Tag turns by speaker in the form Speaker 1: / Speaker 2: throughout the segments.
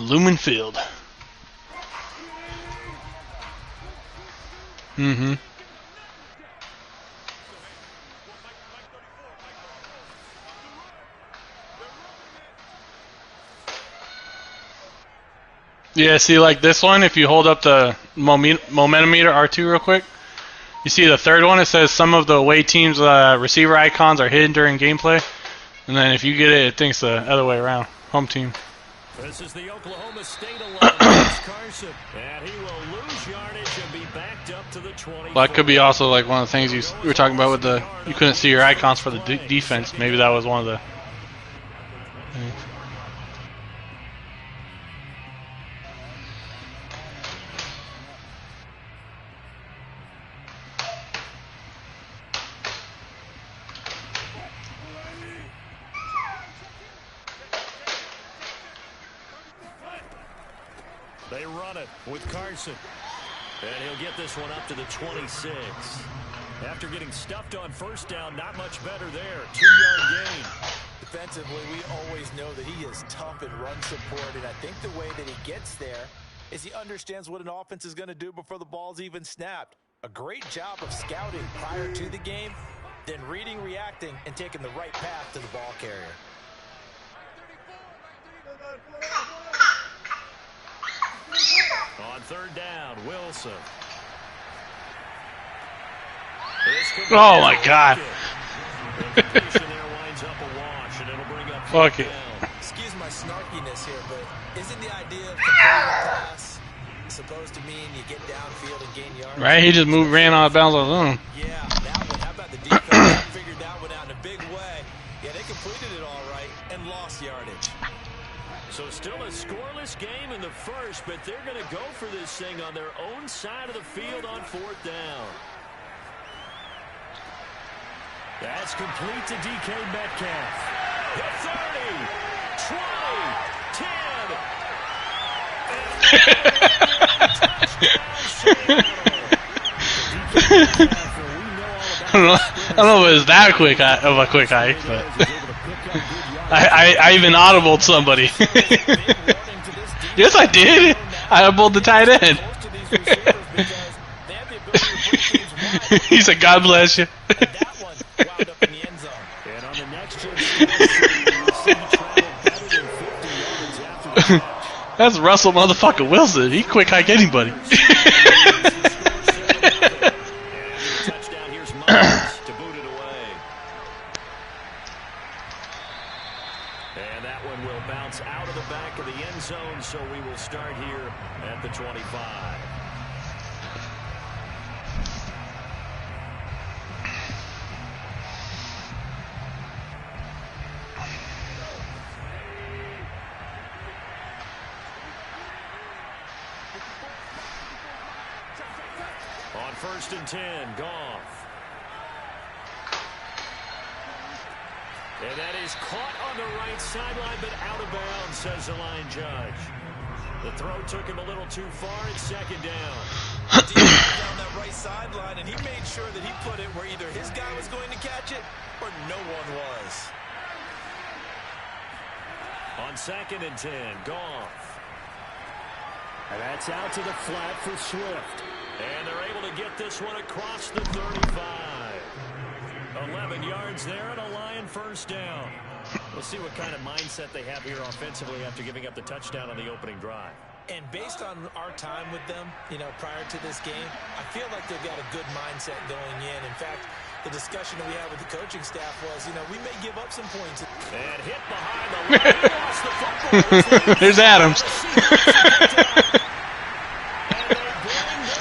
Speaker 1: Lumen Field. Mm-hmm. Yeah, see, like this one, if you hold up the momentum meter R2 real quick, you see the third one, it says some of the away team's receiver icons are hidden during gameplay. And then if you get it, it thinks the other way around. Home team.
Speaker 2: This is the Oklahoma State alum, Carson, and he will lose yardage and be backed up to the 20.
Speaker 1: Well, that could be also like one of the things you were talking about with the you couldn't see your icons for the defense. Maybe that was one of the things.
Speaker 2: They run it with Carson. And he'll get this one up to the 26. After getting stuffed on first down, not much better there. 2-yard gain.
Speaker 3: Defensively, we always know that he is tough in run support, and I think the way that he gets there is he understands what an offense is going to do before the ball's even snapped. A great job of scouting prior to the game, then reading, reacting, and taking the right path to the ball carrier.
Speaker 2: On third down, Wilson.
Speaker 1: Oh my God. Fuck it.
Speaker 3: Excuse my snarkiness here, but isn't the idea of completing a pass supposed to mean you get downfield and gain yards?
Speaker 1: Right, he just ran out of bounds on his own.
Speaker 3: Yeah, that one. How about the defense figured that one out in a big way? Yeah, they completed it all right and lost yardage.
Speaker 2: So still a scoreless game in the first, but they're going to go for this thing on their own side of the field on fourth down. That's complete to DK Metcalf. Hit 30, 20, 10.
Speaker 1: I don't know if it was that quick of a quick hike, but I even audibled somebody. Yes, I did. I audibled the tight end. He said, "God bless you." That's Russell motherfucker Wilson. He quick hike anybody.
Speaker 2: To boot it away. And that one will bounce out of the back of the end zone, so we will start here at the 25. On 1st and 10, Goff. And that is caught on the right sideline, but out of bounds, says the line judge. The throw took him a little too far. It's second down.
Speaker 3: Down that right sideline, and he made sure that he put it where either his guy was going to catch it or no one was.
Speaker 2: On 2nd and 10, Goff. And that's out to the flat for Swift. And they're able to get this one across the 35. 11 yards there and a Lion first down. We'll see what kind of mindset they have here offensively after giving up the touchdown on the opening drive.
Speaker 3: And based on our time with them, prior to this game, I feel like they've got a good mindset going in. In fact, the discussion that we had with the coaching staff was, we may give up some points.
Speaker 2: And hit behind the line, lost the football.
Speaker 1: There's Adams.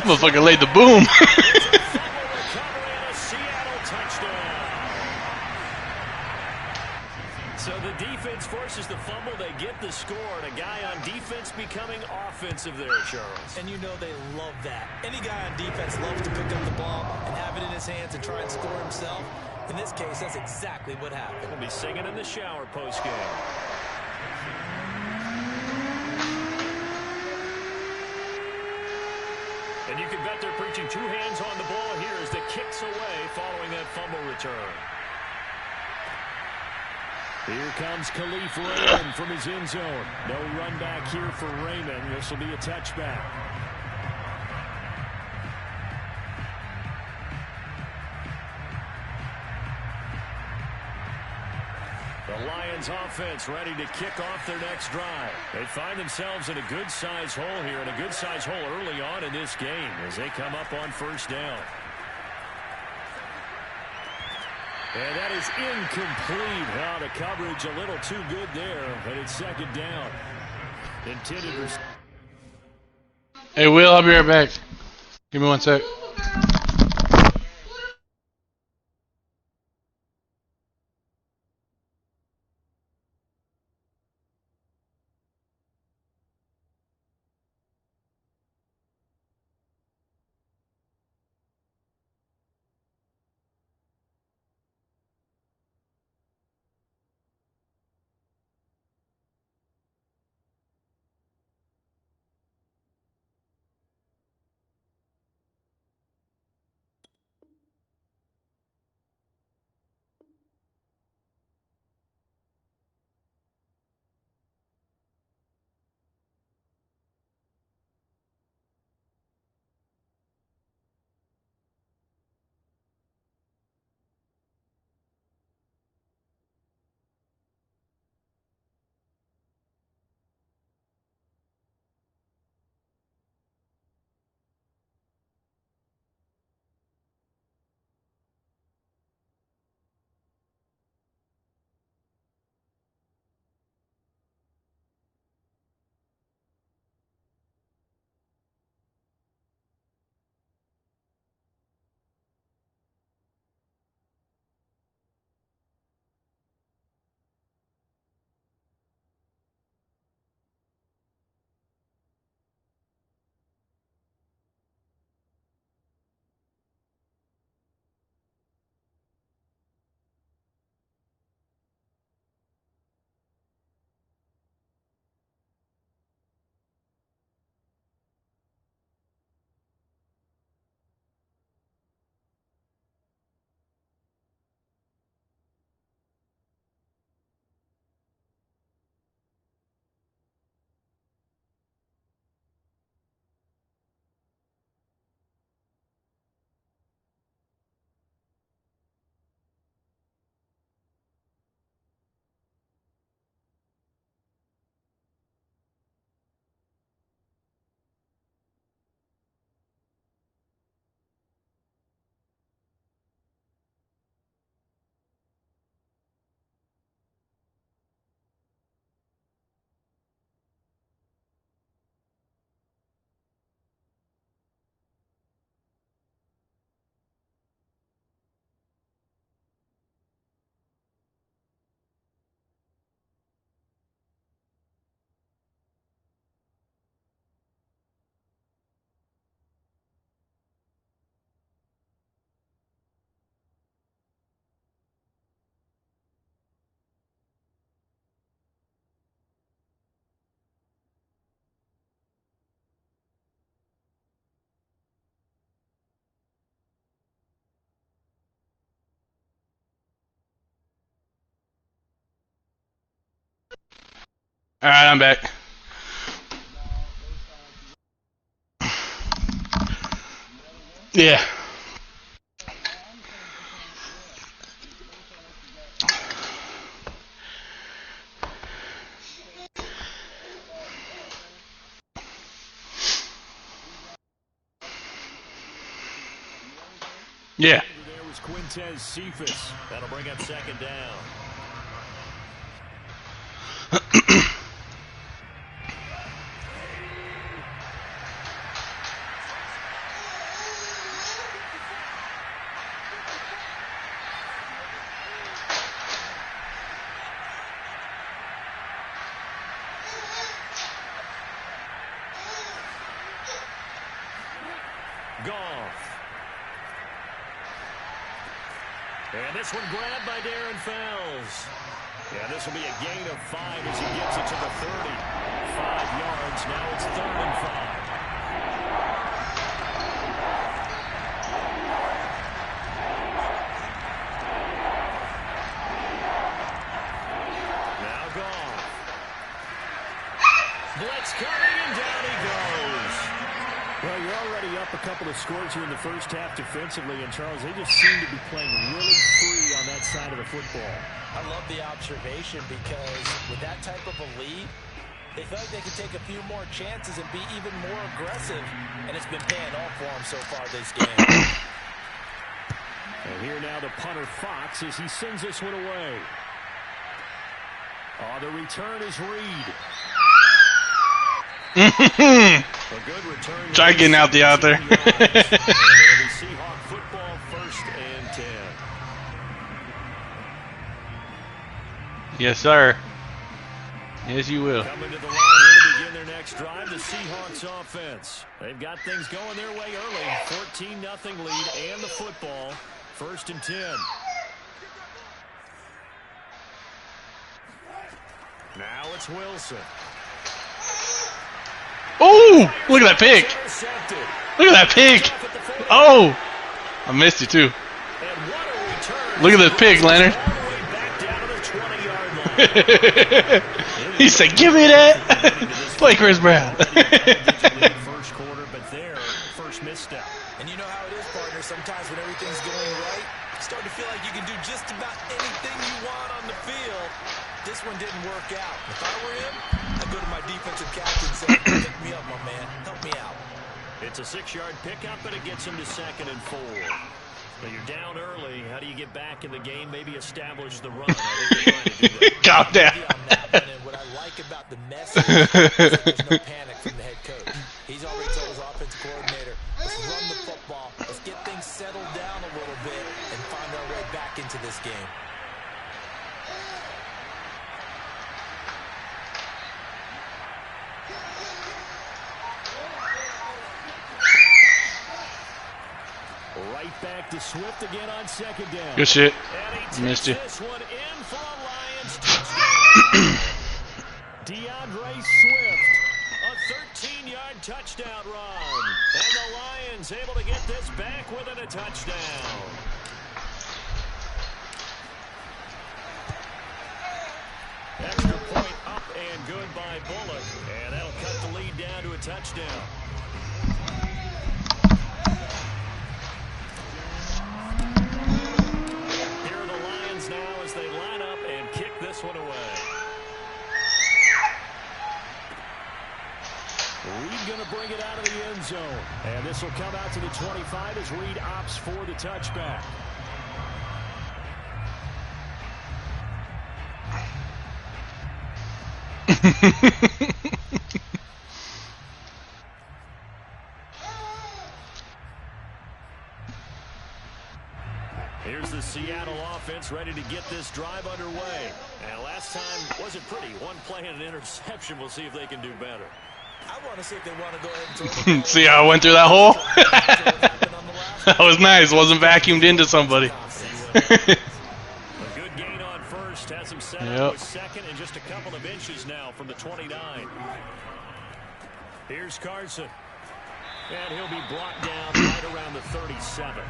Speaker 1: Motherfucker laid the boom.
Speaker 2: So the defense forces the fumble. They get the score, and a guy on defense becoming offensive there, Charles.
Speaker 3: And they love that. Any guy on defense loves to pick up the ball and have it in his hands and try and score himself. In this case, that's exactly what happened.
Speaker 2: We'll be singing in the shower post-game. And you can bet they're preaching two hands on the ball here as the kicks away following that fumble return. Here comes Khalif Raymond from his end zone. No run back here for Raymond. This will be a touchback. The Lions offense ready to kick off their next drive. They find themselves in a good-sized hole here, and a good-sized hole early on in this game as they come up on first down. And that is incomplete. Now the coverage a little too good there, but it's second down. Intended for...
Speaker 1: Hey, Will, I'll be right back. Give me 1 sec. All right, I'm back. Yeah. Yeah.
Speaker 2: There was Quintez Cephas. That'll bring up second down. Goff. And this one grabbed by Darren Fells. Yeah, this will be a gain of 5 as he gets it to the 30. 5 yards. Now it's 3rd and 5. and down he goes. Well, you're already up a couple of scores here in the first half defensively, and Charles, they just seem to be playing really free on that side of the football.
Speaker 3: I love the observation because with that type of a lead, they feel like they could take a few more chances and be even more aggressive, and it's been paying off for them so far this game.
Speaker 2: And here now the punter Fox as he sends this one away. Oh, the return is Reed. A good return.
Speaker 1: Try getting out there.
Speaker 2: Seahawk football, 1st and 10.
Speaker 1: Yes, sir. Yes, you will.
Speaker 2: Coming to the line here to begin their next drive, the Seahawks offense. They've got things going their way early. 14-0 lead and the football. 1st and 10. Now it's Wilson.
Speaker 1: Oh, look at that pick. Look at that pick. Oh, I missed it too. Look at this pick, Leonard. He said, give me that. Play Chris Brown.
Speaker 2: First quarter, but their first misstep.
Speaker 3: And you know how it is, partner. Sometimes when everything's going right, you start to feel like you can do just about anything you want on the field. This one didn't work out. If I were him, I'd go to my defensive captain and say, pick me up, my man. Help me out.
Speaker 2: It's a 6-yard pickup, and it gets him to 2nd and 4. But you're down early. How do you get back in the game? Maybe establish the run.
Speaker 1: Calm down.
Speaker 3: What I like about the message is that there's no panic from the head coach. He's already told his offensive coordinator, let's run the football. Let's get things settled down a little bit and find our way back into this game.
Speaker 2: Right back to Swift again on 2nd down.
Speaker 1: Good shit.
Speaker 2: Missed
Speaker 1: you.
Speaker 2: This one in for a Lions touchdown. DeAndre Swift, a 13-yard touchdown run. And the Lions able to get this back within a touchdown. Extra point up and good by Bullock. And that'll cut the lead down to a touchdown. Here are the Lions now as they line up and kick this one away. Reed going to bring it out of the end zone. And this will come out to the 25 as Reed opts for the touchback. Here's the Seattle offense ready to get this drive underway. And last time wasn't pretty. One play and an interception. We'll see if they can do better.
Speaker 3: I want to see if they want to go ahead and throw
Speaker 1: See how I went through that hole? That was nice. Wasn't vacuumed into somebody.
Speaker 2: A good gain on first. Has him set up with 2nd and just a couple of inches now from the 29. Here's Carson. And he'll be brought down right around the 37.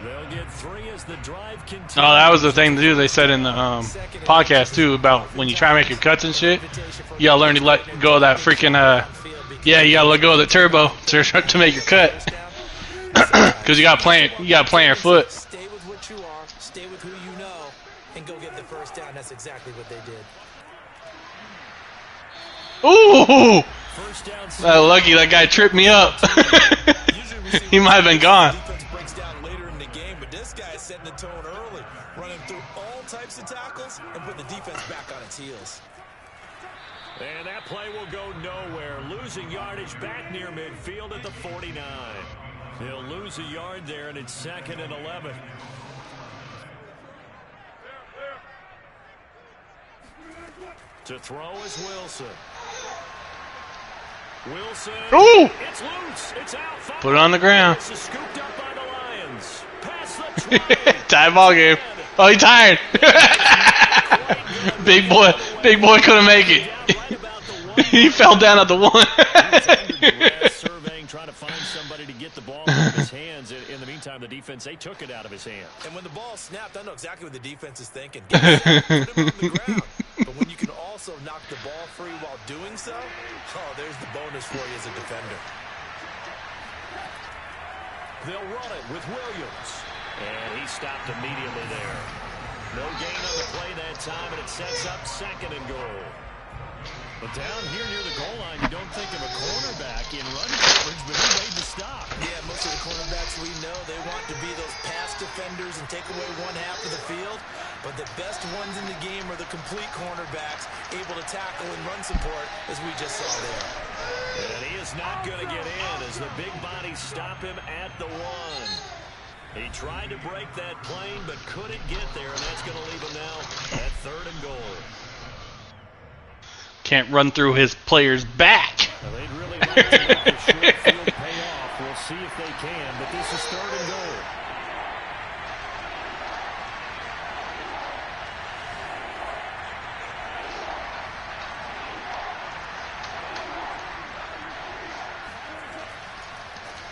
Speaker 2: They'll get 3 as the drive continues.
Speaker 1: Oh, that was the thing to do. They said in the podcast too about when you try to make your cuts and shit, you gotta learn to let go of that freaking yeah, you gotta let go of the turbo to make your cut. Because you gotta plant your foot.
Speaker 3: Stay with what you are, stay with who you know, and go get the first down. That's exactly what they did.
Speaker 1: Ooh! Lucky that guy tripped me up. He might have been gone.
Speaker 3: Setting the tone early, running through all types of tackles and put the defense back on its heels.
Speaker 2: And that play will go nowhere. Losing yardage back near midfield at the 49. He'll lose a yard there, and it's 2nd and 11. To throw is Wilson. Wilson.
Speaker 1: Ooh!
Speaker 2: It's loose. It's out.
Speaker 1: Put it on the ground.
Speaker 2: This is scooped up by the Lions.
Speaker 1: Tie ball game. Oh, he's tired. Big boy couldn't make it. He fell down at the 1.
Speaker 2: Surveying, trying to find somebody to get the ball out of his hands. In the meantime, the defense, they took it out of his hands.
Speaker 3: And when the ball snapped, I know exactly what the defense is thinking. Get set, put him on the ground. The And when you can also knock the ball free while doing so, oh, there's the bonus for you as a defender.
Speaker 2: They'll run it with Williams. And he stopped immediately there. No gain on the play that time, and it sets up 2nd and goal. But down here near the goal line, you don't think of a cornerback in run coverage, but he made the stop.
Speaker 3: Yeah, most of the cornerbacks we know, they want to be those pass defenders and take away one half of the field. But the best ones in the game are the complete cornerbacks, able to tackle and run support, as we just saw there.
Speaker 2: And he is not going to get in as the big bodies stop him at the 1. He tried to break that plane, but couldn't get there, and that's going to leave him now at 3rd and goal.
Speaker 1: Can't run through his player's back.
Speaker 2: Well, they'd really like to make the short field pay off. We'll see if they can, but this is 3rd and goal.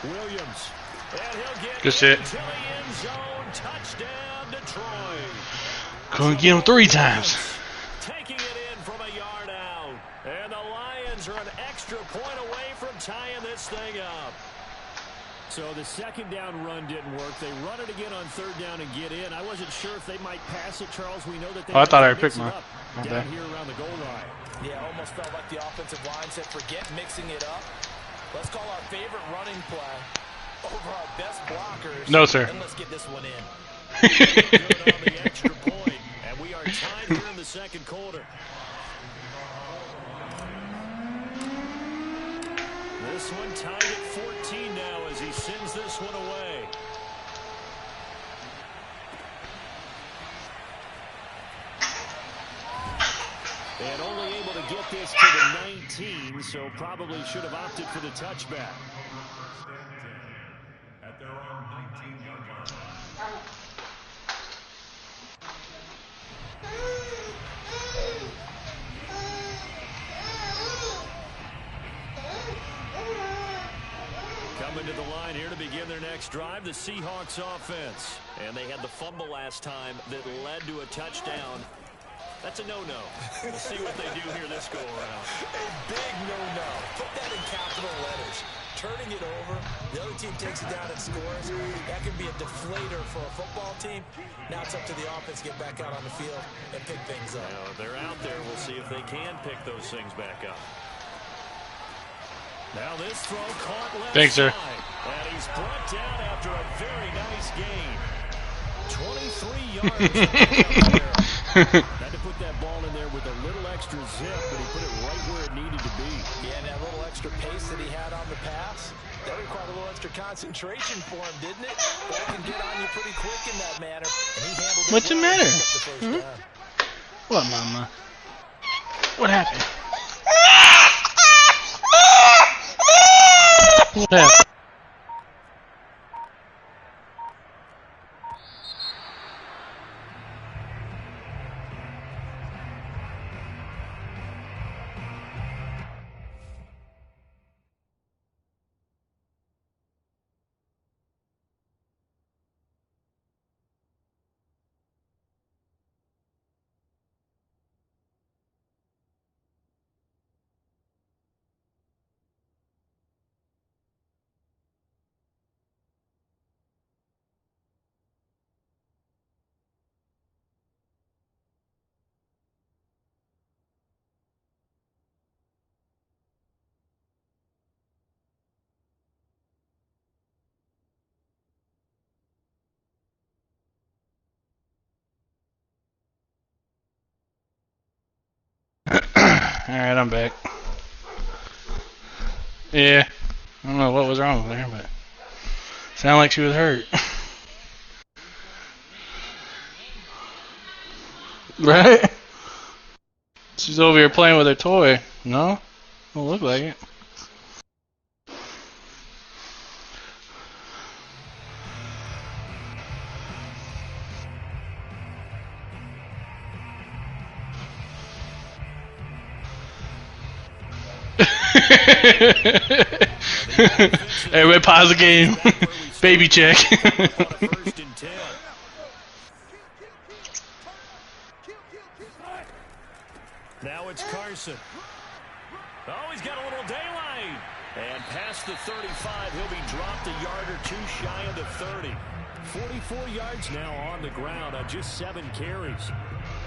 Speaker 2: Williams. And he'll get
Speaker 1: good shit.
Speaker 2: into the end zone. Touchdown, Detroit.
Speaker 1: Couldn't get him 3 times.
Speaker 2: Taking it in from a yard out. And the Lions are an extra point away from tying this thing up. So the 2nd down run didn't work. They run it again on 3rd down and get in. I wasn't sure if they might pass it, Charles. We know that they
Speaker 1: I thought I
Speaker 2: mix
Speaker 1: picked
Speaker 2: it
Speaker 1: mine.
Speaker 2: up
Speaker 1: Okay.
Speaker 2: down here around the goal line.
Speaker 3: Yeah, almost felt like the offensive line said, forget mixing it up. Let's call our favorite running play over our best blockers.
Speaker 1: No, sir.
Speaker 3: And let's get this one in.
Speaker 2: Good on the extra point. And we are tied here in the 2nd quarter. This one tied at 14 now as he sends this one away. And only able to get this to the 19, so probably should have opted for the touchback.
Speaker 4: At their own 19-yard line.
Speaker 2: Coming to the line here to begin their next drive, the Seahawks offense. And they had the fumble last time that led to a touchdown. That's a no-no. We'll see what they do here this go-around.
Speaker 3: A big no-no. Put that in capital letters. Turning it over, the other team takes it down and scores. That can be a deflator for a football team. Now it's up to the offense to get back out on the field and pick things up.
Speaker 2: Now, they're out there. We'll see if they can pick those things back up. Now this throw caught left
Speaker 1: Thanks, sir.
Speaker 2: side. And he's brought down after a very nice gain. 23 yards. Had to put that ball in there with a little extra zip, but he put it right where it needed to be.
Speaker 3: Yeah, and that little extra pace that he had on the pass, that required a little extra concentration for him, didn't it? Ball can get on you pretty quick in that manner, and he handled it.
Speaker 1: What's the
Speaker 3: well.
Speaker 1: matter?
Speaker 3: Picked up the first down.
Speaker 1: What, mama? What happened? What happened? Alright, I'm back. Yeah. I don't know what was wrong with her, but sounded like she was hurt. Right? She's over here playing with her toy. No? Don't look like it. Everybody pause the game. Baby check.
Speaker 2: Now it's Carson. Oh, he's got a little daylight. And past the 35, he'll be dropped a yard or two shy of the 30. 44 yards now on the ground on just 7 carries.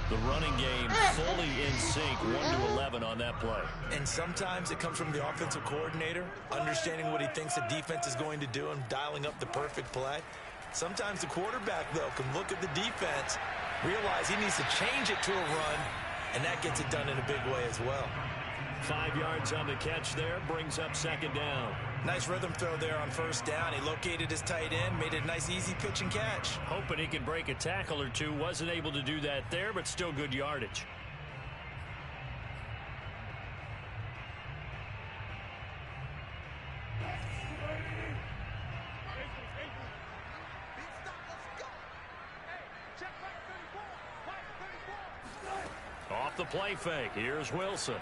Speaker 2: The running game fully in sync, 1-11 on that play.
Speaker 3: And sometimes it comes from the offensive coordinator, understanding what he thinks the defense is going to do and dialing up the perfect play. Sometimes the quarterback, though, can look at the defense, realize he needs to change it to a run, and that gets it done in a big way as well.
Speaker 2: 5 yards on the catch there, brings up 2nd down.
Speaker 3: Nice rhythm throw there on 1st down. He located his tight end, made it a nice easy pitch and catch.
Speaker 2: Hoping he could break a tackle or two. Wasn't able to do that there, but still good yardage. Off the play fake. Here's Wilson.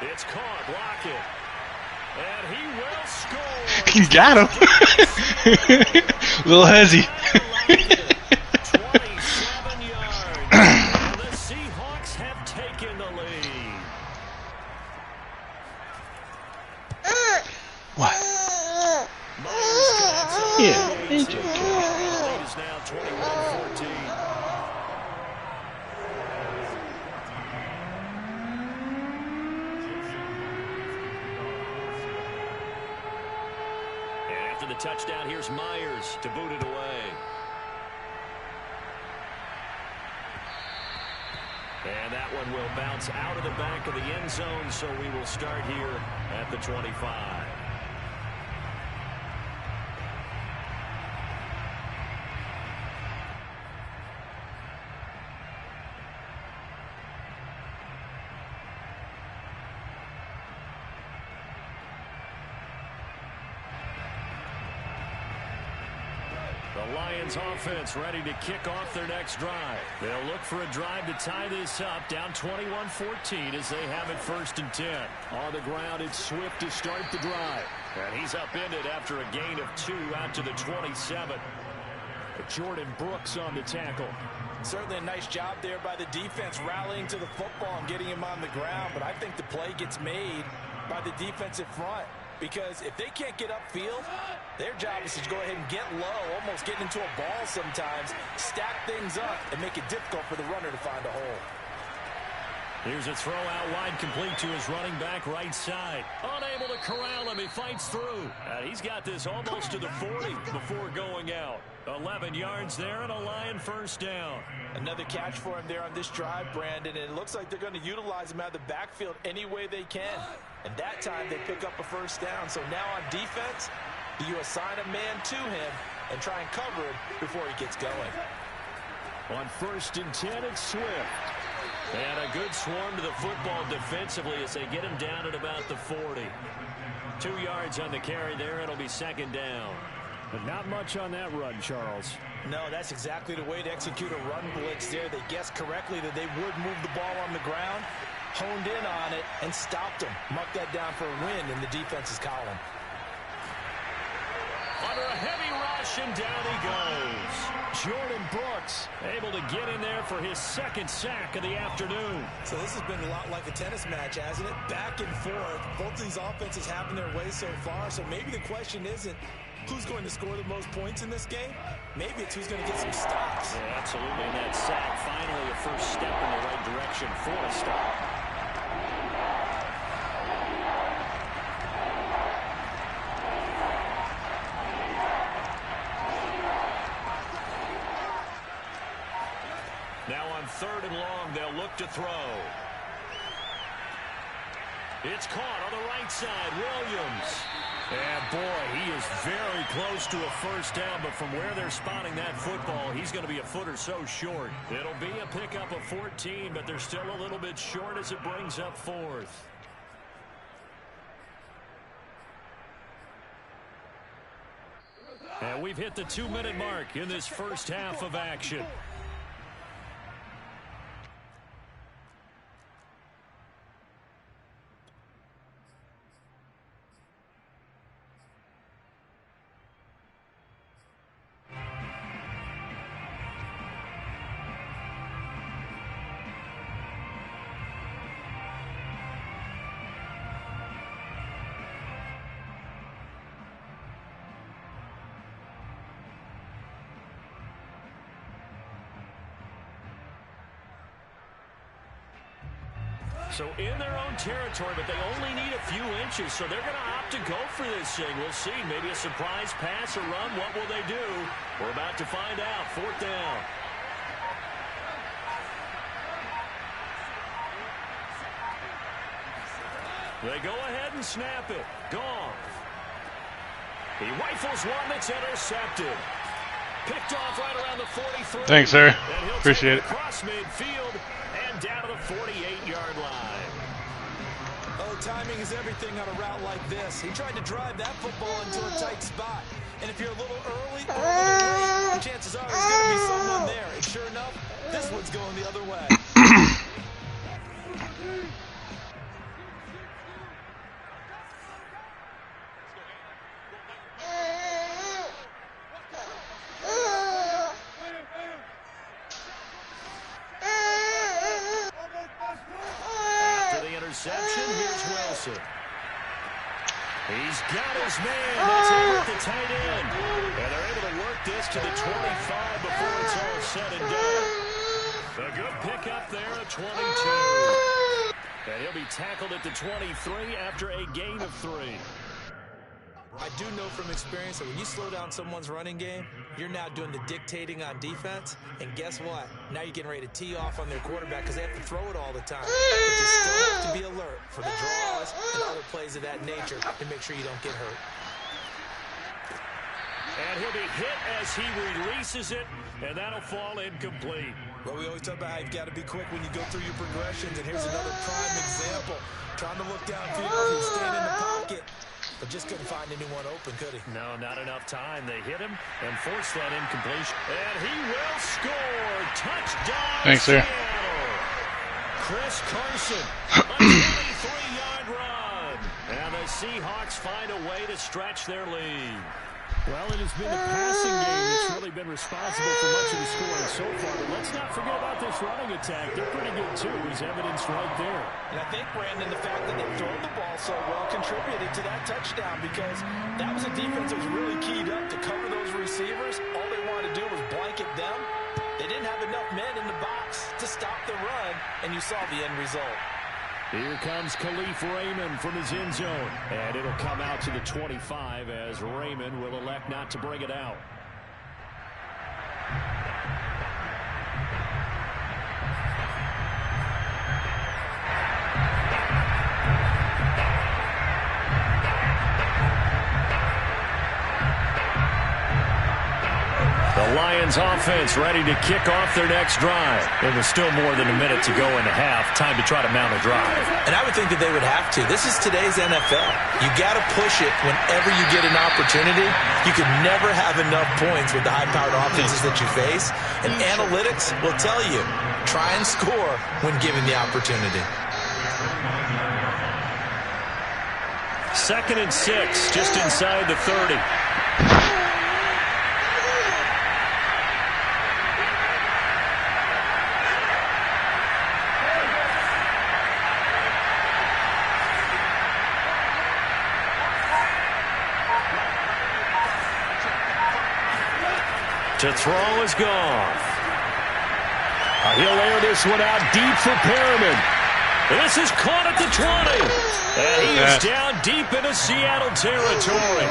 Speaker 2: It's caught. Block it. And he will score.
Speaker 1: He got him. Little hezzy.
Speaker 2: 27 yards. And the Seahawks have taken the lead.
Speaker 1: What? Yeah, it's okay.
Speaker 2: The lead is now 21-14. The touchdown, here's Myers to boot it away. And that one will bounce out of the back of the end zone, so we will start here at the 25. The Lions offense ready to kick off their next drive. They'll look for a drive to tie this up, down 21-14 as they have it 1st and 10. On the ground, it's Swift to start the drive. And he's upended after a gain of 2 out to the 27. Jordan Brooks on the tackle.
Speaker 3: Certainly a nice job there by the defense, rallying to the football and getting him on the ground. But I think the play gets made by the defensive front. Because if they can't get upfield, their job is to go ahead and get low, almost get into a ball sometimes, stack things up, and make it difficult for the runner to find a hole.
Speaker 2: Here's a throw out wide, complete to his running back right side. Unable to corral him. He fights through. And he's got this almost to the 40 before going out. 11 yards there and a Lion 1st down.
Speaker 3: Another catch for him there on this drive, Brandon, and it looks like they're going to utilize him out of the backfield any way they can. And that time they pick up a 1st down. So now on defense, you assign a man to him and try and cover him before he gets going.
Speaker 2: On 1st and 10, it's Swift. And a good swarm to the football defensively as they get him down at about the 40. 2 yards on the carry there. It'll be 2nd down. But not much on that run, Charles.
Speaker 3: No, that's exactly the way to execute a run blitz there. They guessed correctly that they would move the ball on the ground, honed in on it, and stopped them. Marked that down for a win in the defense's column.
Speaker 2: Under a heavy rush, and down he goes. Jordan Brooks able to get in there for his 2nd sack of the afternoon.
Speaker 3: So this has been a lot like a tennis match, hasn't it? Back and forth. Both of these offenses having their way so far. So maybe the question isn't who's going to score the most points in this game. Maybe it's who's going to get some stops.
Speaker 2: Yeah, absolutely. And that sack, finally a first step in the right direction for a stop. Now on 3rd and long, they'll look to throw. It's caught on the right side. Williams. And boy, he is very close to a 1st down, but from where they're spotting that football, he's going to be a foot or so short. It'll be a pickup of 14, but they're still a little bit short as it brings up 4th. And we've hit the 2-minute mark in this first half of action. So in their own territory, but they only need a few inches, so they're going to opt to go for this thing. We'll see. Maybe a surprise pass or run. What will they do? We're about to find out. 4th down. They go ahead and snap it. Goff. He rifles one that's intercepted. Picked off right around the 43.
Speaker 1: Thanks, sir. Appreciate it.
Speaker 2: Across midfield and down to the 48-yard line.
Speaker 3: Oh, timing is everything on a route like this. He tried to drive that football into a tight spot. And if you're a little early or a little late, the chances are there's going to be someone there. And sure enough, this one's going the other way.
Speaker 2: Interception. Here's Wilson. He's got his man. That's over at the tight end. And they're able to work this to the 25 before it's all said and done. A good pickup there at 22. And he'll be tackled at the 23 after a gain of 3.
Speaker 3: I do know from experience that when you slow down someone's running game, you're now doing the dictating on defense. And guess what? Now you're getting ready to tee off on their quarterback because they have to throw it all the time. But you still have to be alert for the draws and other plays of that nature to make sure you don't get hurt.
Speaker 2: And he'll be hit as he releases it, and that'll fall incomplete.
Speaker 3: Well, we always talk about how you've got to be quick when you go through your progressions, and here's another prime example. Trying to look downfield, he's staying in the pocket. But just couldn't find anyone open, could he?
Speaker 2: No, not enough time. They hit him and forced that incompletion. And he will score. Touchdown,
Speaker 1: Thanks, sir.
Speaker 2: Seattle. Chris Carson, a 23-yard run. And the Seahawks find a way to stretch their lead. Well, it has been the passing game that's really been responsible for much of the scoring so far. But let's not forget about this running attack. They're pretty good, too, as evidenced right there.
Speaker 3: And I think, Brandon, the fact that they've thrown the ball so well contributed to that touchdown because that was a defense that was really keyed up to cover those receivers. All they wanted to do was blanket them. They didn't have enough men in the box to stop the run, and you saw the end result.
Speaker 2: Here comes Khalif Raymond from his end zone. And it'll come out to the 25 as Raymond will elect not to bring it out. The Lions offense ready to kick off their next drive. There was still more than a minute to go in the half. Time to try to mount a drive.
Speaker 3: And I would think that they would have to. This is today's NFL. You got to push it whenever you get an opportunity. You can never have enough points with the high-powered offenses that you face. And analytics will tell you, try and score when given the opportunity.
Speaker 2: 2nd and 6, just inside the 30. To throw is Goff. He'll air this one out deep for Perriman. This is caught at the 20. And he is down deep into Seattle territory.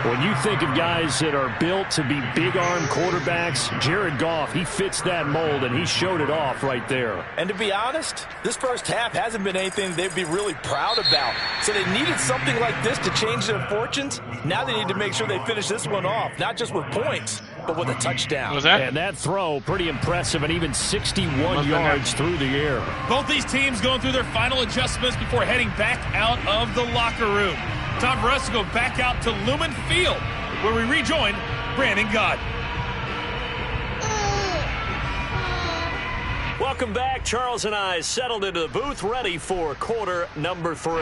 Speaker 2: When you think of guys that are built to be big-arm quarterbacks, Jared Goff, he fits that mold, and he showed it off right there.
Speaker 3: And to be honest, this first half hasn't been anything they'd be really proud about. So they needed something like this to change their fortunes. Now they need to make sure they finish this one off, not just with points, but with a touchdown.
Speaker 1: Was that?
Speaker 2: And that throw, pretty impressive, and even 61 yards through the air.
Speaker 5: Both these teams going through their final adjustments before heading back out of the locker room. Time for us to go back out to Lumen Field, where we rejoin Brandon Gott.
Speaker 2: Welcome back. Charles and I settled into the booth, ready for quarter number 3.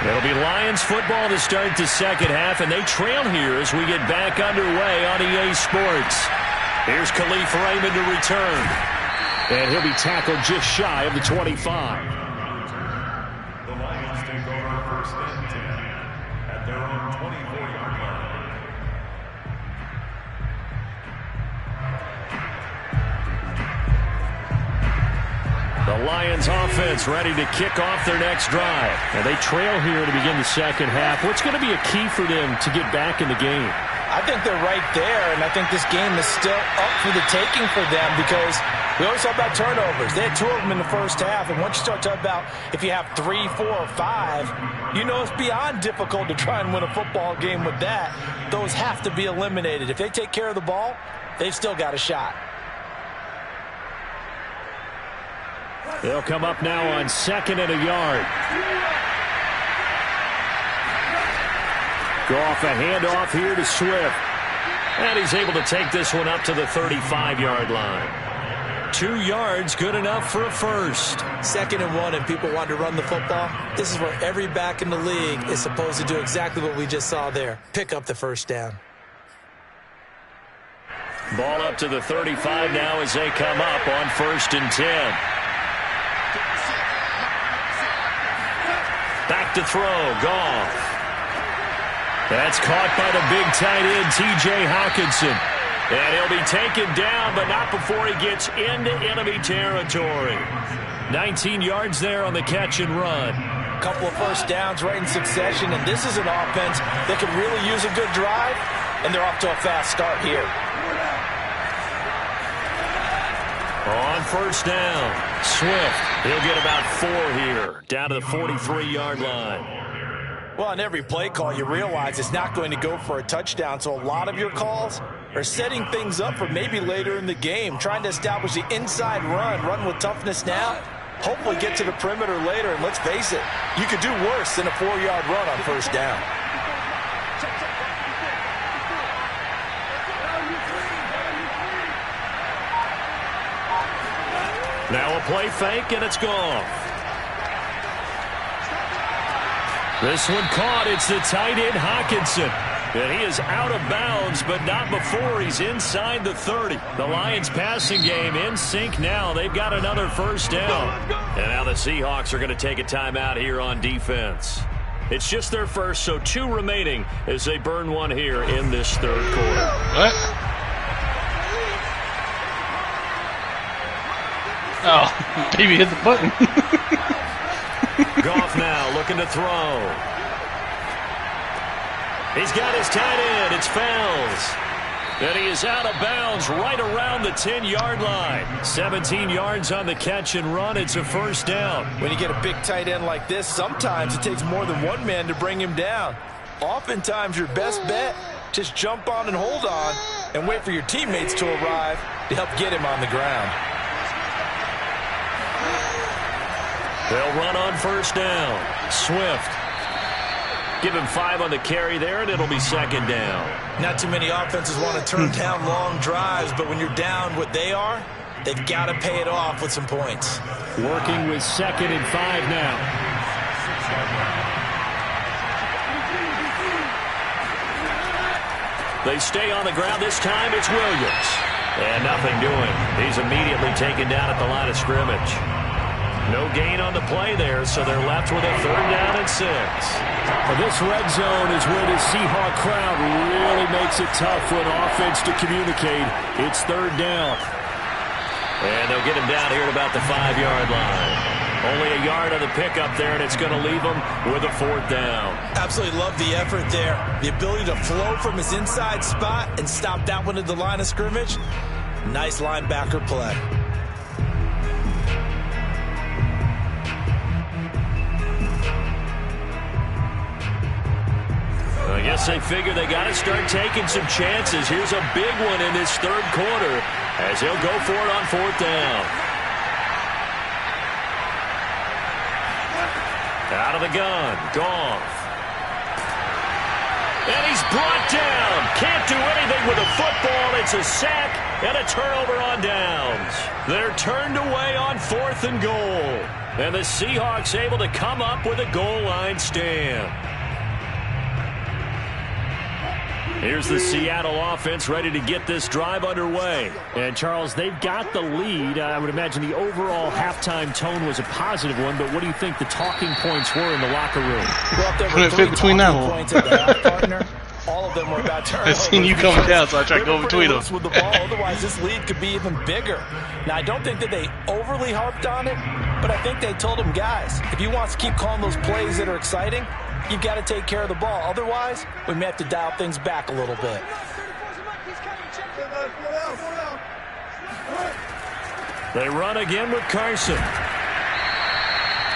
Speaker 2: It'll be Lions football to start the second half, and they trail here as we get back underway on EA Sports. Here's Khalif Raymond to return. And he'll be tackled just shy of the 25.
Speaker 4: The Lions take over 1st and 10 at their own 24-yard line.
Speaker 2: Lions offense ready to kick off their next drive.
Speaker 5: And they trail here to begin the second half. What's going to be a key for them to get back in the game?
Speaker 3: I think they're right there, and I think this game is still up for the taking for them because we always talk about turnovers. They had 2 of them in the first half, and once you start talking about if you have 3, 4, or 5, you know it's beyond difficult to try and win a football game with that. Those have to be eliminated. If they take care of the ball, they've still got a shot.
Speaker 2: They'll come up now on 2nd and a yard. Goff a handoff here to Swift. And he's able to take this one up to the 35-yard line. 2 yards, good enough for a first.
Speaker 3: 2nd and 1, and people want to run the football. This is where every back in the league is supposed to do exactly what we just saw there. Pick up the first down.
Speaker 2: Ball up to the 35 now as they come up on 1st and 10. Back to throw, Goff. That's caught by the big tight end, T.J. Hockenson. And he'll be taken down, but not before he gets into enemy territory. 19 yards there on the catch and run.
Speaker 3: A couple of first downs right in succession, and this is an offense that could really use a good drive, and they're off to a fast start here.
Speaker 2: On 1st down, Swift. He'll get about 4 here, down to the 43-yard line.
Speaker 3: Well, on every play call, you realize it's not going to go for a touchdown, so a lot of your calls are setting things up for maybe later in the game, trying to establish the inside run with toughness now, hopefully get to the perimeter later, and let's face it, you could do worse than a 4-yard run on 1st down.
Speaker 2: Now a play fake, and it's gone. This one caught. It's the tight end, Hockenson. And he is out of bounds, but not before he's inside the 30. The Lions passing game in sync now. They've got another first down. And now the Seahawks are going to take a timeout here on defense. It's just their first, so 2 remaining as they burn one here in this 3rd quarter.
Speaker 1: What? Oh, baby hit the button.
Speaker 2: Goff now looking to throw. He's got his tight end. It's Fells. And he is out of bounds right around the 10-yard line. 17 yards on the catch and run. It's a first down.
Speaker 3: When you get a big tight end like this, sometimes it takes more than one man to bring him down. Oftentimes your best bet, just jump on and hold on and wait for your teammates to arrive to help get him on the ground.
Speaker 2: They'll run on first down. Swift. Give him 5 on the carry there, and it'll be 2nd down.
Speaker 3: Not too many offenses want to turn down long drives, but when you're down what they are, they've got to pay it off with some points.
Speaker 2: Working with 2nd and 5 now. They stay on the ground. This time it's Williams. And nothing doing. He's immediately taken down at the line of scrimmage. No gain on the play there, so they're left with a 3rd down and 6.
Speaker 5: Well, this red zone is where the Seahawk crowd really makes it tough for an offense to communicate. It's 3rd down.
Speaker 2: And they'll get him down here at about the 5-yard line. Only a yard on the pickup there, and it's going to leave him with a 4th down.
Speaker 3: Absolutely love the effort there. The ability to flow from his inside spot and stop that one at the line of scrimmage. Nice linebacker play.
Speaker 2: I guess they figure they got to start taking some chances. Here's a big one in this 3rd quarter as he'll go for it on 4th down. Out of the gun, Goff. And he's brought down. Can't do anything with a football. It's a sack and a turnover on downs. They're turned away on 4th and goal. And the Seahawks able to come up with a goal line stand. Here's the Seattle offense ready to get this drive underway.
Speaker 5: And, Charles, they've got the lead. I would imagine the overall halftime tone was a positive one, but what do you think the talking points were in the locker room?
Speaker 3: Well, there
Speaker 1: Couldn't
Speaker 3: were
Speaker 1: fit
Speaker 3: 3
Speaker 1: between
Speaker 3: talking
Speaker 1: that
Speaker 3: points at the half, partner. All of them were about turnovers.
Speaker 1: I seen you coming down, so I tried to go between them.
Speaker 3: With the ball, otherwise this lead could be even bigger. Now, I don't think that they overly harped on it, But I think they told him, guys, if you want to keep calling those plays that are exciting, you've got to take care of the ball. Otherwise, we may have to dial things back a little bit.
Speaker 2: They run again with Carson.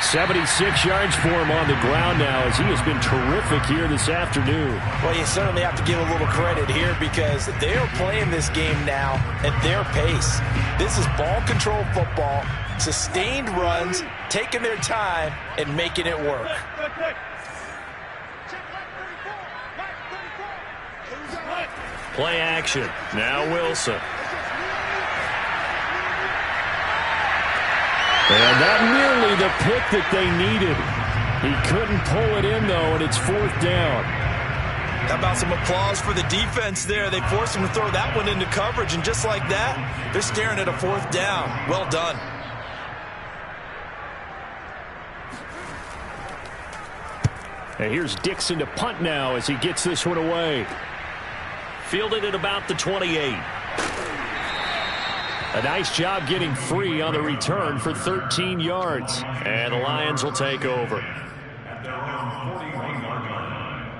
Speaker 2: 76 yards for him on the ground now as he has been terrific here this afternoon.
Speaker 3: Well, you certainly have to give a little credit here because they are playing this game now at their pace. This is ball control football, sustained runs, taking their time, and making it work.
Speaker 2: Play action. Now Wilson. And not nearly the pick that they needed. He couldn't pull it in, though, and it's 4th down.
Speaker 3: How about some applause for the defense there? They forced him to throw that one into coverage, and just like that, they're staring at a 4th down. Well done.
Speaker 2: And here's Dixon to punt now as he gets this one away. Fielded at about the 28. A nice job getting free on the return for 13 yards. And the Lions will take over.
Speaker 4: At their own 41-yard line.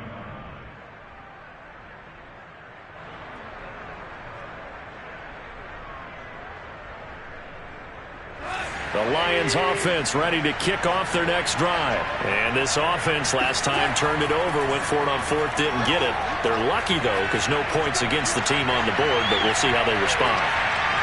Speaker 2: The Lions offense ready to kick off their next drive. And this offense last time turned it over, went for it on 4th, didn't get it. They're lucky, though, because no points against the team on the board, but we'll see how they respond.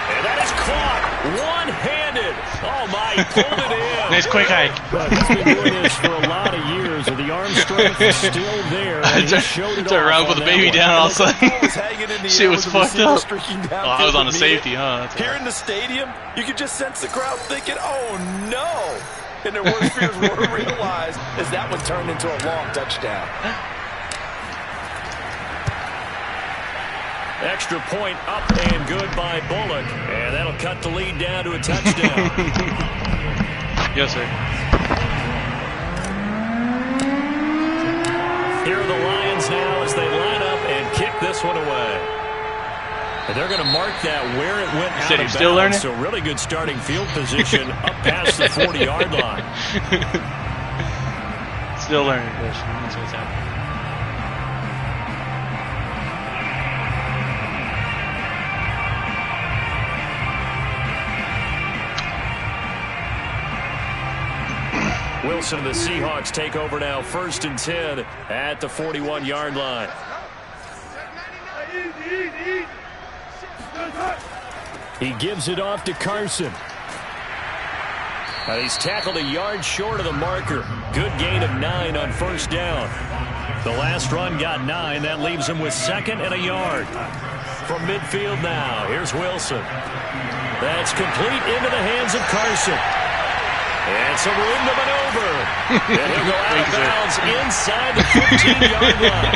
Speaker 2: And that is caught one-handed. Oh, my, he pulled it in.
Speaker 1: Nice quick hike.
Speaker 2: But he's been doing this for a lot of years, and the arm strength is still there. And he showed it
Speaker 1: to run with the baby down all of a sudden. Shit was fucked up. Oh, I was on the safety, huh? That's
Speaker 3: Here in the stadium, you could just sense the crowd thinking, oh, no. And their worst fears were realized as that one turned into a long touchdown.
Speaker 2: Extra point up and good by Bullock. And that'll cut the lead down to a touchdown.
Speaker 1: Yes, sir.
Speaker 2: Here are the Lions now as they line up and kick this one away. And they're going to mark that where it went out of bounds.
Speaker 1: Still learning?
Speaker 2: So really good starting field position up past the 40-yard line.
Speaker 1: Still learning, Bush. That's what's happening.
Speaker 2: Wilson and the Seahawks take over now, 1st and 10 at the 41-yard line. He gives it off to Carson. And he's tackled a yard short of the marker. Good gain of 9 on 1st down. The last run got 9. That leaves him with 2nd and a yard. From midfield now, here's Wilson. That's complete into the hands of Carson. And some room to maneuver. And he'll go out of bounds inside the 15-yard line.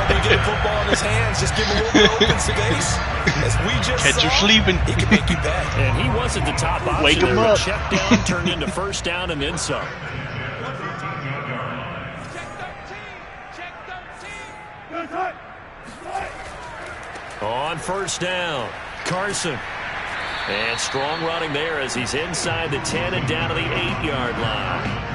Speaker 3: He get a football in his hands, just give him a little bit of open space. As we just
Speaker 1: Catch you sleeping.
Speaker 3: He can make you pay.
Speaker 2: And he wasn't the top option.
Speaker 1: Wake him up.
Speaker 2: Check down turned into 1st down and then some. On 1st down, Carson. And strong running there as he's inside the 10 and down to the 8-yard line.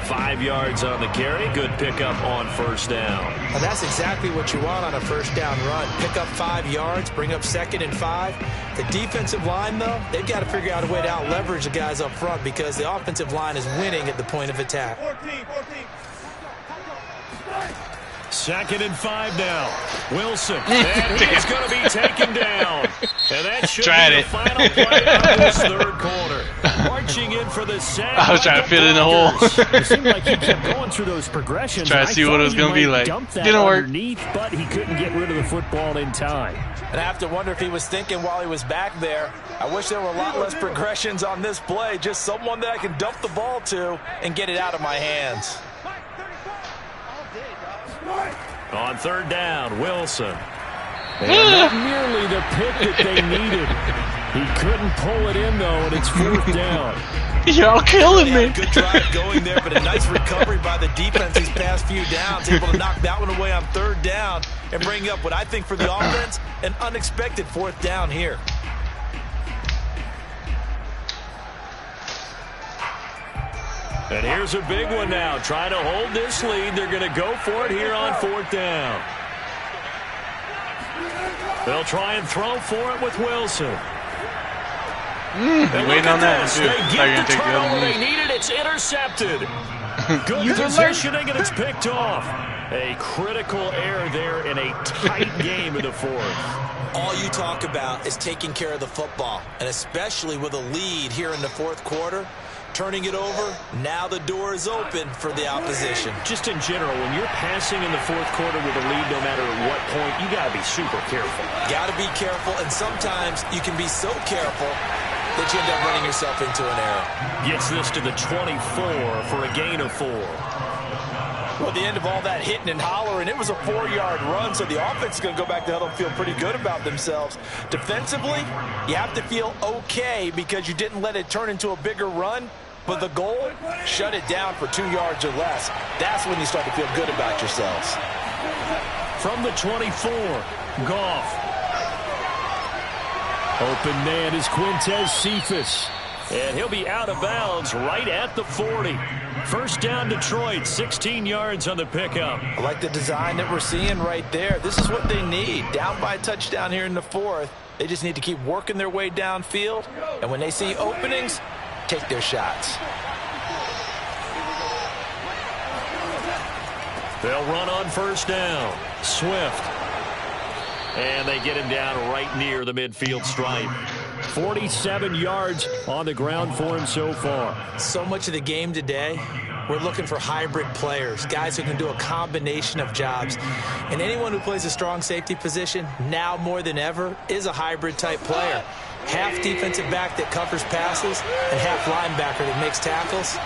Speaker 2: 5 yards on the carry. Good pickup on 1st down.
Speaker 3: Well, that's exactly what you want on a 1st down run. Pick up 5 yards, bring up 2nd and 5. The defensive line, though, they've got to figure out a way to out-leverage the guys up front because the offensive line is winning at the point of attack.
Speaker 2: 2nd and 5 now. Wilson. And he's going to be taken down. And that should be the final play of this 3rd quarter. Marching in for the sack.
Speaker 1: I was trying to fit in the hole.
Speaker 2: It seemed like he kept going through those progressions.
Speaker 1: Trying to see what it was going to be like. Didn't work.
Speaker 2: But he couldn't get rid of the football in time.
Speaker 3: And I have to wonder if he was thinking while he was back there, I wish there were a lot less progressions on this play. Just someone that I can dump the ball to and get it out of my hands.
Speaker 2: On 3rd down, Wilson. And not nearly the pick that they needed. He couldn't pull it in, though, and it's 4th down.
Speaker 1: Y'all killing me.
Speaker 3: Good drive going there, but a nice recovery by the defense these past few downs. Able to knock that one away on 3rd down and bring up what I think for the offense, an unexpected 4th down here.
Speaker 2: And here's a big one now. Trying to hold this lead. They're going to go for it here on 4th down. They'll try and throw for it with Wilson.
Speaker 1: Waiting on that one, too.
Speaker 2: They get the turnover they needed. It's intercepted. Good positioning, and it's picked off. A critical error there in a tight game in the 4th.
Speaker 3: All you talk about is taking care of the football, and especially with a lead here in the 4th quarter. Turning it over, now the door is open for the opposition.
Speaker 2: Just in general, when you're passing in the 4th quarter with a lead, no matter at what point, you got to be super careful.
Speaker 3: Got to be careful, and sometimes you can be so careful that you end up running yourself into an error.
Speaker 2: Gets this to the 24 for a gain of 4.
Speaker 3: Well, the end of all that hitting and hollering, it was a 4-yard run, so the offense is going to go back to huddle and feel pretty good about themselves. Defensively, you have to feel okay because you didn't let it turn into a bigger run, but the goal, shut it down for 2 yards or less. That's when you start to feel good about yourselves.
Speaker 2: From the 24, Goff. Open man is Quintez Cephas. And he'll be out of bounds right at the 40. First down, Detroit, 16 yards on the pickup.
Speaker 3: I like the design that we're seeing right there. This is what they need. Down by a touchdown here in the 4th. They just need to keep working their way downfield. And when they see openings, take their shots.
Speaker 2: They'll run on first down. Swift. And they get him down right near the midfield stripe. 47 yards on the ground for him so far.
Speaker 3: So much of the game today, we're looking for hybrid players, guys who can do a combination of jobs. And anyone who plays a strong safety position, now more than ever, is a hybrid type player. Half defensive back that covers passes and half linebacker that makes tackles.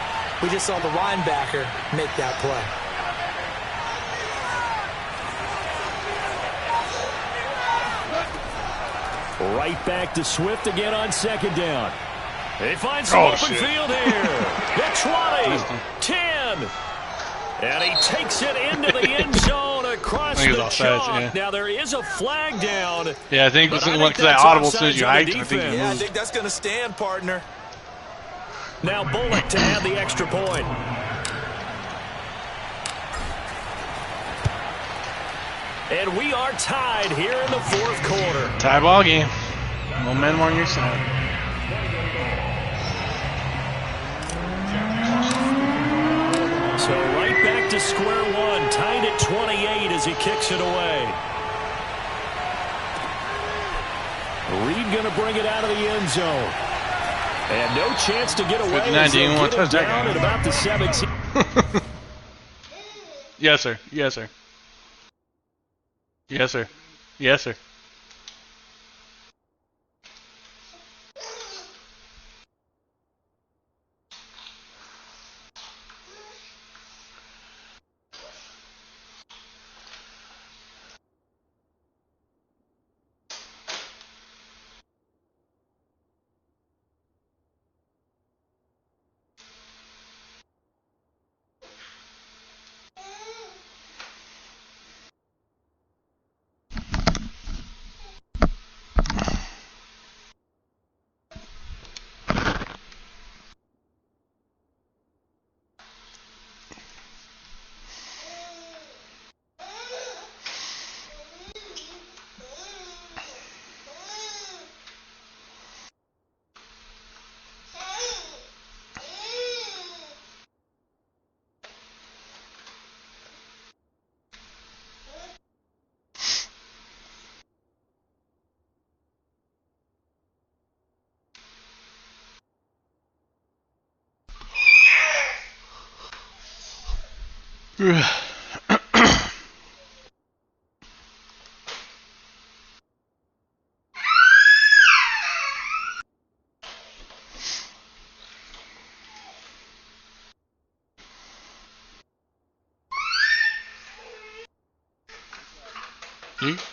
Speaker 3: We just saw the linebacker make that play.
Speaker 2: Right back to Swift again on second down. They find some open field here. The 20, 10. And he takes it into the end zone across the chalk. Yeah. Now, there is a flag down.
Speaker 1: Yeah, I think because that audible as soon as you hiked.
Speaker 3: I think that's going to stand, partner.
Speaker 2: Now Bullock to add the extra point. And we are tied here in the 4th quarter.
Speaker 1: Tie ball game. Momentum on your side.
Speaker 2: So right back to square one. Tied at 28 as he kicks it away. Reed going to bring it out of the end zone. And no chance to get away.
Speaker 1: 59,
Speaker 2: get down at about the 17.
Speaker 1: Yes, sir. Yes, sir. Yes, sir. Yes, sir.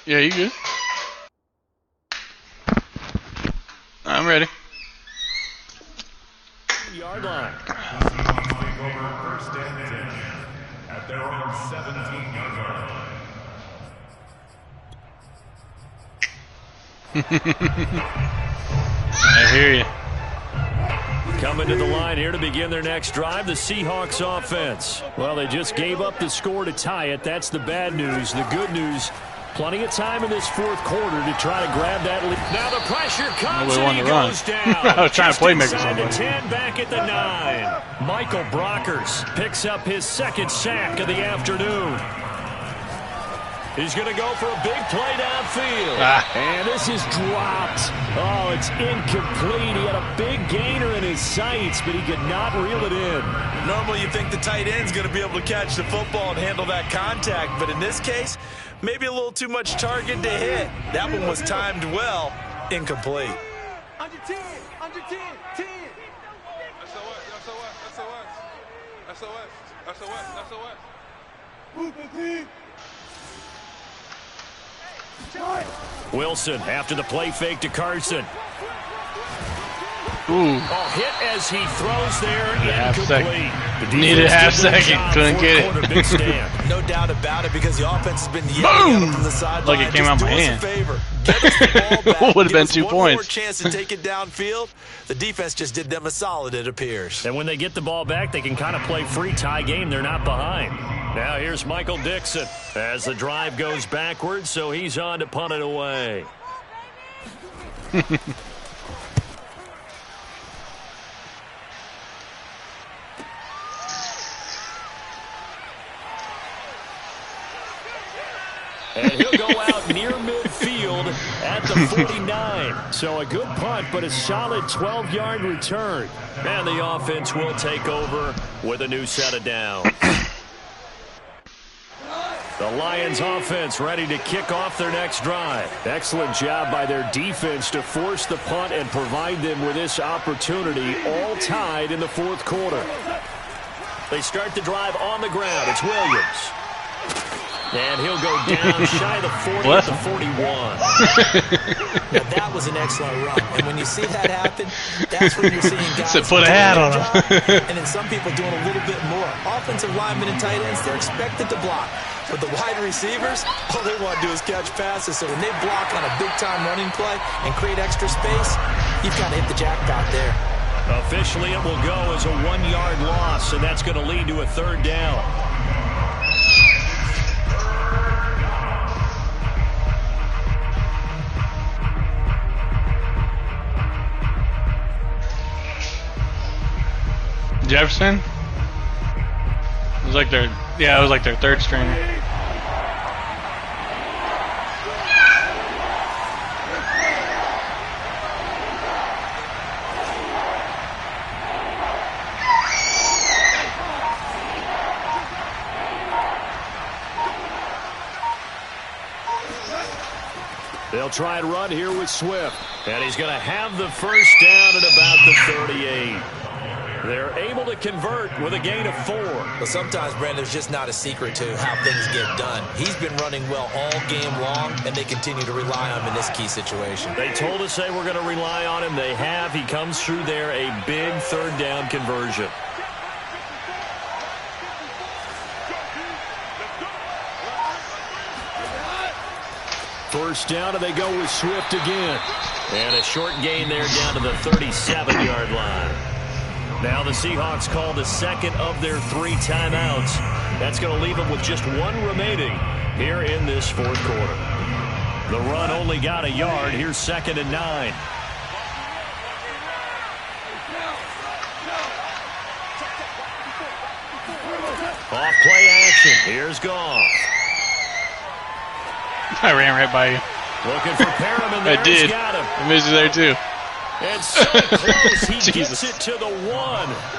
Speaker 1: Yeah, you good? I'm ready.
Speaker 2: Yard line.
Speaker 4: First and 10 at their own 17-yard line.
Speaker 1: I hear you.
Speaker 2: Coming to the line here to begin their next drive, the Seahawks offense. Well, they just gave up the score to tie it. That's the bad news. The good news, plenty of time in this fourth quarter to try to grab that lead. Now the pressure comes and he goes down.
Speaker 1: I was trying to play maker something.
Speaker 2: 10 back at the 9. Michael Brockers picks up his second sack of the afternoon. He's going to go for a big play downfield. And this is dropped. Oh, it's incomplete. He had a big gainer in his sights, but he could not reel it in.
Speaker 3: Normally you think the tight end's going to be able to catch the football and handle that contact, but in this case, maybe a little too much target to hit. That one was timed well. Incomplete.
Speaker 6: Under 10, under 10, 10. SOS. Move the team.
Speaker 2: Wilson after the play fake to Carson.
Speaker 1: Ooh.
Speaker 2: Oh, hit as he throws there.
Speaker 1: Incomplete. Needed half second. Couldn't get
Speaker 3: it. No doubt about it, because the offense has been yelling at him from the sideline.
Speaker 1: Like it came out my hand.
Speaker 3: Get us the ball back.
Speaker 1: Would have been 2
Speaker 3: one
Speaker 1: points.
Speaker 3: More chance to take it downfield. The defense just did them a solid, it appears.
Speaker 2: And when they get the ball back, they can kind of play free tie game. They're not behind. Now here's Michael Dixon as the drive goes backwards, so he's on to punt it away. And he'll go out near midfield at the 49. So a good punt, but a solid 12-yard return. And the offense will take over with a new set of downs. The Lions offense ready to kick off their next drive. Excellent job by their defense to force the punt and provide them with this opportunity, all tied in the fourth quarter. They start the drive on the ground. It's Williams. And he'll go down shy of the 40 at the 41.
Speaker 3: Now that was an excellent run. And when you see that happen, that's when you're seeing guys
Speaker 1: put a hat on him.
Speaker 3: And then some people doing a little bit more. Offensive linemen and tight ends, they're expected to block. But the wide receivers, all they want to do is catch passes. So when they block on a big-time running play and create extra space, you've got to hit the jackpot there.
Speaker 2: Officially, it will go as a 1-yard loss, and that's going to lead to a third down.
Speaker 1: Jefferson? It was like their third stringer.
Speaker 2: They'll try and run here with Swift. And he's going to have the first down at about the 38. They're able to convert with a gain of 4.
Speaker 3: But sometimes, Brandon, there's just not a secret to how things get done. He's been running well all game long, and they continue to rely on him in this key situation.
Speaker 2: They told us they were going to rely on him. They have. He comes through there, a big third down conversion. First down, and they go with Swift again. And a short gain there down to the 37-yard line. Now the Seahawks call the second of their 3 timeouts. That's going to leave them with just 1 remaining here in this fourth quarter. The run only got a yard. Here's 2nd and 9. Off play action. Here's Goff.
Speaker 1: I ran right by you.
Speaker 2: Looking for Perriman there.
Speaker 1: I did.
Speaker 2: He's got him.
Speaker 1: I missed you there too.
Speaker 2: And so close, he
Speaker 1: Jesus.
Speaker 2: gets it to the 1.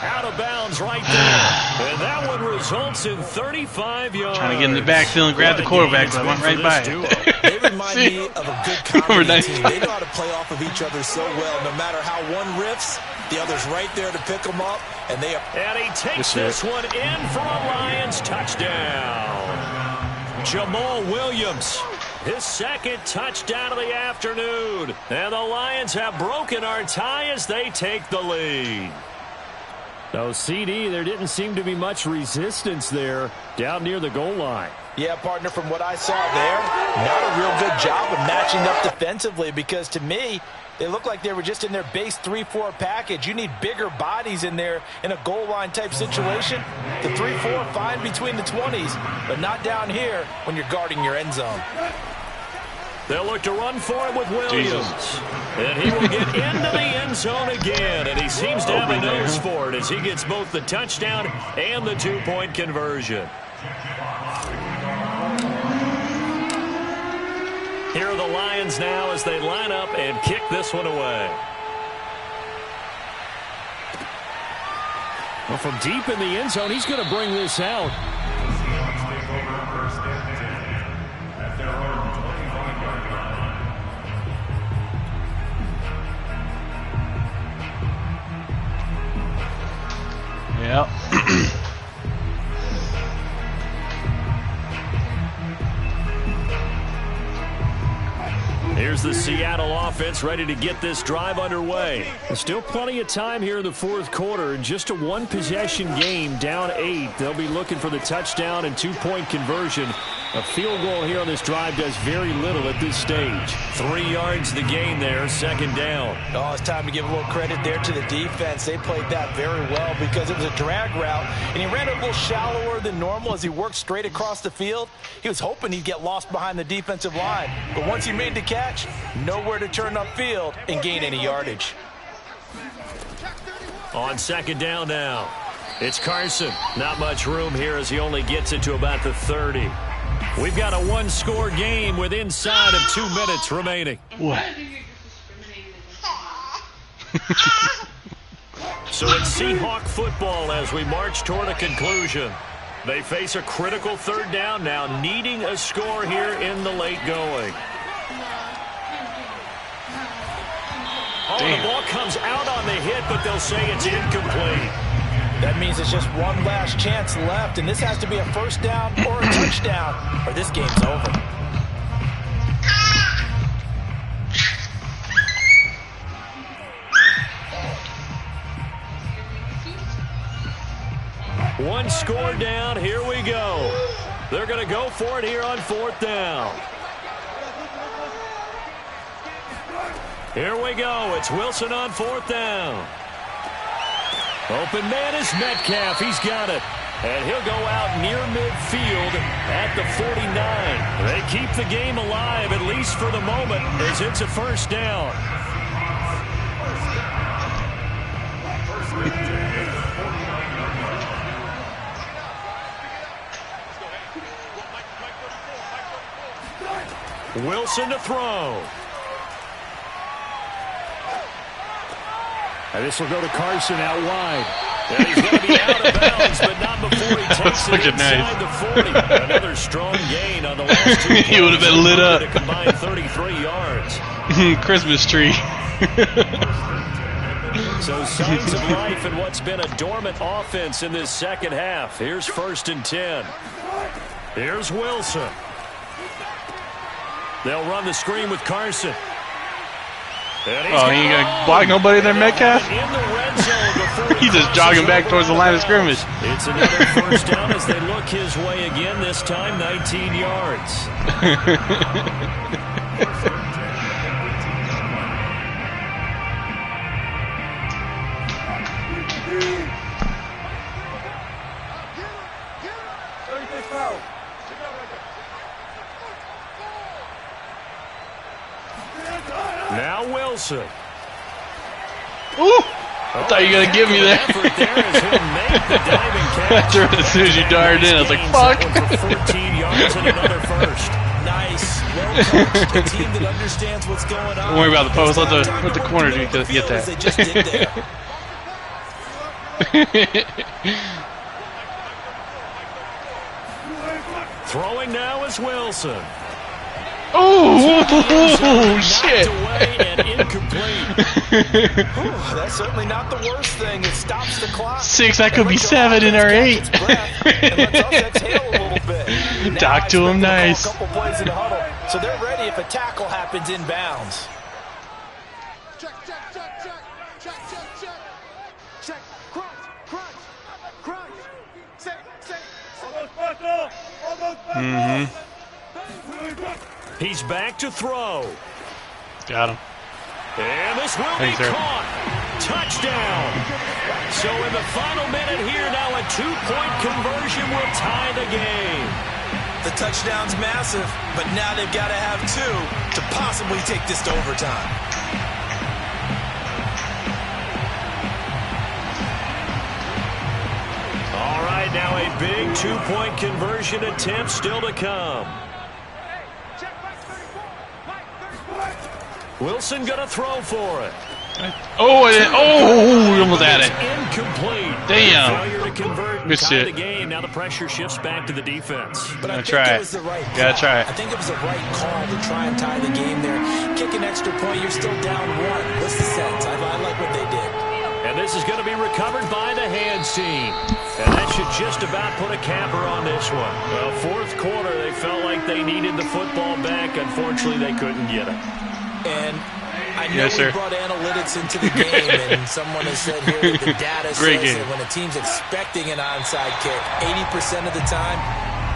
Speaker 2: Out of bounds right there. And that one results in 35 yards.
Speaker 1: Trying to get in the backfield and grab the quarterback, but I went right by it.
Speaker 3: They remind me of a good comedy team. They know how to play off of each other so well. No matter how one riffs, the other's right there to pick them up. And
Speaker 2: he takes this one in for a Lions touchdown. Jamal Williams. His second touchdown of the afternoon. And the Lions have broken our tie as they take the lead. No, CD, there didn't seem to be much resistance there down near the goal line.
Speaker 3: Yeah, partner, from what I saw there, not a real good job of matching up defensively, because to me, they look like they were just in their base 3-4 package. You need bigger bodies in there in a goal line type situation. The 3-4, fine between the 20s, but not down here when you're guarding your end zone.
Speaker 2: They'll look to run for it with Williams.
Speaker 1: Jesus.
Speaker 2: And he will get into the end zone again, and he seems to have a nose for it as he gets both the touchdown and the 2-point conversion. Here are the Lions now as they line up and kick this one away. Well, from deep in the end zone, he's going to bring this out.
Speaker 1: Yep.
Speaker 2: Here's the Seattle offense ready to get this drive underway. There's still plenty of time here in the fourth quarter. In just a one-possession game, down 8. They'll be looking for the touchdown and 2-point conversion. A field goal here on this drive does very little at this stage. 3 yards the gain there, second down.
Speaker 3: Oh, it's time to give a little credit there to the defense. They played that very well because it was a drag route, and he ran it a little shallower than normal as he worked straight across the field. He was hoping he'd get lost behind the defensive line, but once he made the catch, nowhere to turn upfield and gain any yardage.
Speaker 2: On second down now, it's Carson. Not much room here as he only gets it to about the 30. We've got a one-score game with inside of 2 minutes remaining.
Speaker 1: What?
Speaker 2: So it's Seahawk football as we march toward a conclusion. They face a critical third down now, needing a score here in the late going. Oh, the ball comes out on the hit, but they'll say it's incomplete.
Speaker 3: That means it's just one last chance left, and this has to be a first down or a touchdown, or this game's over.
Speaker 2: One score down, here we go. They're going to go for it here on fourth down. Here we go, it's Wilson on fourth down. Open man is Metcalf. He's got it. And he'll go out near midfield at the 49. They keep the game alive, at least for the moment, as it's a first down. Wilson to throw. And this will go to Carson out wide. And he's going to be out of bounds, but not before he takes it inside the 40. Another strong gain on the last 2 plays.
Speaker 1: He would have been lit up.
Speaker 2: A combined 33 yards.
Speaker 1: Christmas tree.
Speaker 2: So signs of life in what's been a dormant offense in this second half. Here's 1st and 10. Here's Wilson. They'll run the screen with Carson.
Speaker 1: Oh, he ain't gonna block nobody there, Metcalf? He's just jogging back towards the line of scrimmage.
Speaker 2: It's another first down as they look his way again, this time 19 yards. Now Wilson.
Speaker 1: Ooh! I thought you were going to give me that. As soon as you darted in, I was like, fuck.
Speaker 2: 14 yards and another first.
Speaker 3: Nice. Well coached. A team that understands what's going on.
Speaker 1: Don't worry about the post. Let the corner get that.
Speaker 3: They just did there.
Speaker 2: Throwing now is Wilson.
Speaker 1: Oh, shit.
Speaker 3: That's certainly not the worst thing. It stops the clock.
Speaker 1: 6, that could be 7 in our 8. Talk to him nice.
Speaker 3: A couple plays in the huddle, so they're ready if a tackle happens inbounds.
Speaker 6: Check, check, check, check, check, check, check, check, cross, cross.
Speaker 2: He's back to throw.
Speaker 1: Got him.
Speaker 2: And this will
Speaker 1: Thanks,
Speaker 2: be
Speaker 1: sir.
Speaker 2: caught. Touchdown. So in the final minute here, now a 2-point conversion will tie the game.
Speaker 3: The touchdown's massive, but now they've got to have 2 to possibly take this to overtime.
Speaker 2: All right, now a big 2-point conversion attempt still to come. Wilson gonna throw for it.
Speaker 1: Oh, we almost had it.
Speaker 2: Incomplete.
Speaker 1: Damn.
Speaker 2: Failure to convert.
Speaker 1: Good
Speaker 2: Tie
Speaker 1: shit.
Speaker 2: the game. Now the pressure shifts back to the defense.
Speaker 3: But I
Speaker 1: Gotta
Speaker 3: think
Speaker 1: try
Speaker 3: it
Speaker 1: it.
Speaker 3: was the right
Speaker 1: Gotta
Speaker 3: call.
Speaker 1: try it.
Speaker 3: I think it was the right call to try and tie the game there. Kick an extra point, you're still down 1. What's the sense? I like what they did.
Speaker 2: And this is going to be recovered by the hands team. And that should just about put a capper on this one. Well, fourth quarter, they felt like they needed the football back. Unfortunately, they couldn't get it.
Speaker 3: And I know
Speaker 1: Yes,
Speaker 3: we
Speaker 1: sir.
Speaker 3: brought analytics into the game, and someone has said here that the data
Speaker 1: Great
Speaker 3: says
Speaker 1: game.
Speaker 3: that when a team's expecting an onside kick, 80% of the time,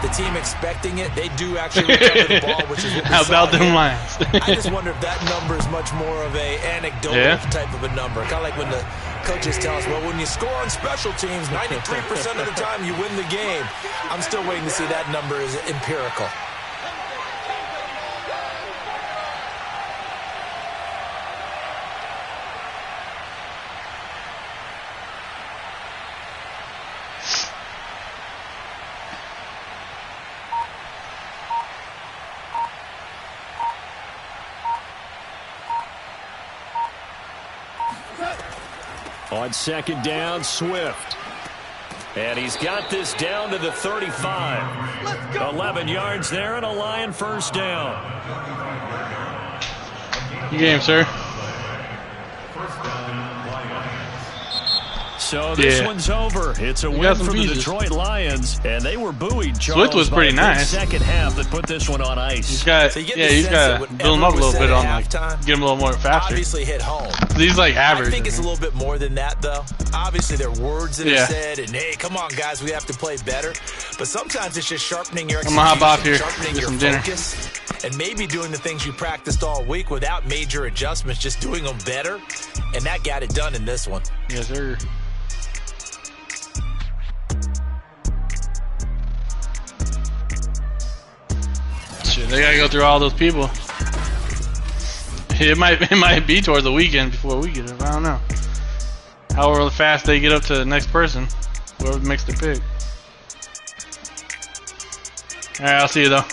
Speaker 3: the team expecting it, they do actually recover the ball, which is what we
Speaker 1: How
Speaker 3: saw
Speaker 1: about them
Speaker 3: here.
Speaker 1: Lions?
Speaker 3: I just wonder if that number is much more of a anecdotal
Speaker 1: Yeah.
Speaker 3: type of a number. Kind of like when the coaches tell us, well, when you score on special teams, 93% of the time you win the game. I'm still waiting to see that number is empirical.
Speaker 2: On second down, Swift. And he's got this down to the 35. 11 yards there and a Lion first down.
Speaker 1: Good game, sir.
Speaker 2: So this
Speaker 1: Yeah.
Speaker 2: one's over. It's a win
Speaker 1: got
Speaker 2: for
Speaker 1: some
Speaker 2: the
Speaker 1: pieces.
Speaker 2: Detroit Lions, and they were buoyed.
Speaker 1: Swift was
Speaker 2: by
Speaker 1: pretty
Speaker 2: a big
Speaker 1: nice.
Speaker 2: second half that put this one on ice.
Speaker 1: He's got,
Speaker 3: So you get
Speaker 1: yeah,
Speaker 3: the
Speaker 1: he's
Speaker 3: sense
Speaker 1: got
Speaker 3: that
Speaker 1: to build him
Speaker 3: whatever
Speaker 1: up a little
Speaker 3: was
Speaker 1: bit
Speaker 3: said
Speaker 1: on,
Speaker 3: at
Speaker 1: like,
Speaker 3: halftime
Speaker 1: get him a little more faster.
Speaker 3: obviously hit home.
Speaker 1: He's like average.
Speaker 3: I think it's a little bit more than that, though. Obviously, there are words that
Speaker 1: Yeah.
Speaker 3: are said, and hey, come on, guys, we have to play better. But sometimes it's just sharpening your
Speaker 1: I'm
Speaker 3: execution,
Speaker 1: gonna hop off here,
Speaker 3: sharpening
Speaker 1: get
Speaker 3: your
Speaker 1: some dinner.
Speaker 3: focus, and maybe doing the things you practiced all week without major adjustments, just doing them better. And that got it done in this one.
Speaker 1: Yes, sir. Shit, they gotta go through all those people. It might be towards the weekend before we get it. I don't know. However fast they get up to the next person, whoever makes the pick. All right, I'll see you though.